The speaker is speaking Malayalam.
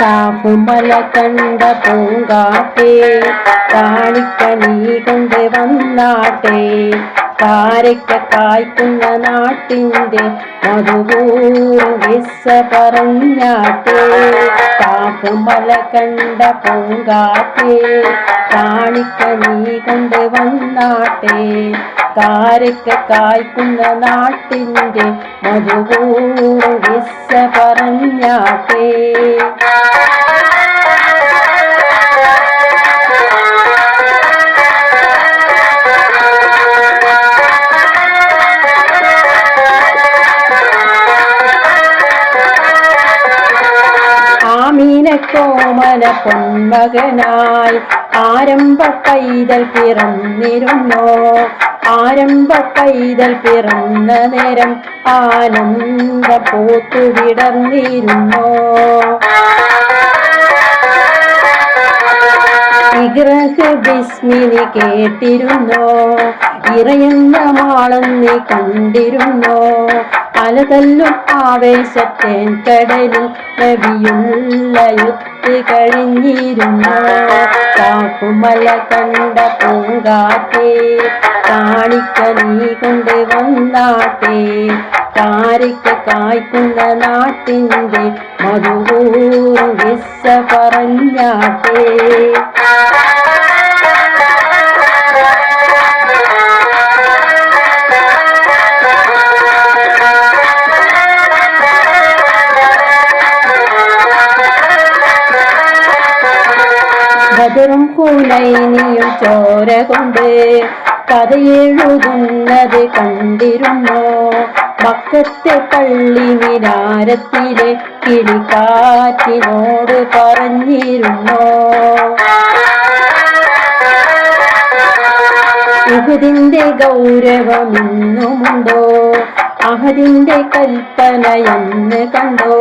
കാപ്പുമല കണ്ട പൂങ്കാട്ടേ കാണിക്ക നീ കൊണ്ട് വന്നാട്ടെ കാരയ്ക്ക കായ്ക്കുന്ന നാട്ടിൻ്റെ മധുപൂറും വിസ പറഞ്ഞാട്ടെ കാപ്പുമല കണ്ട പൂങ്കാട്ടേ കാണിക്ക നീ കൊണ്ട് വന്നാട്ടെ കാരയ്ക്ക കായ്ക്കുന്ന നാട്ടിൻ്റെ മധുപൂറും വിസ പറഞ്ഞാട്ടെ ആമീനക്കോമന പൊന്മകനായി ആരംഭ പൈതൽ പിറന്നിരുന്നോ ആരംഭ പൈതൽ പിറന്ന നേരം ആനന്ദ പോത്തു വിടർന്നിരുന്നോ വിഗ്രഹ ബിസ്മിനി കേട്ടിരുന്നോ ഇറയുന്ന മാളെന്ന് കണ്ടിരുന്നോ അലതല്ലും ആവേശത്തേൻ കടലിൽ നബിയുള്ള യുദ്ധ കഴിഞ്ഞിരുന്നു കാപ്പുമല കണ്ട പൂങ്കാറ്റേ കാണിക്ക നീ കൊണ്ട് വന്നാട്ടെ കാരയ്ക്ക കായ്ക്കുന്ന നാട്ടിൻ്റെ മധുപൂറും വിസ പറഞ്ഞാട്ടെ ബദറും ഹുനൈനിയും ചോര കൊണ്ട് കഥയെഴുതുന്നത് കണ്ടിരുന്നോ മക്കത്തെ പള്ളി മിനാരത്തിലെ കിളിക്കാറ്റിനോട് പറഞ്ഞിരുന്നോ ഉഹുദിന്റെ ഗൗരവം ഇന്നുമുണ്ടോ അഹദിന്റെ കൽപ്പന എന്ന് കണ്ടോ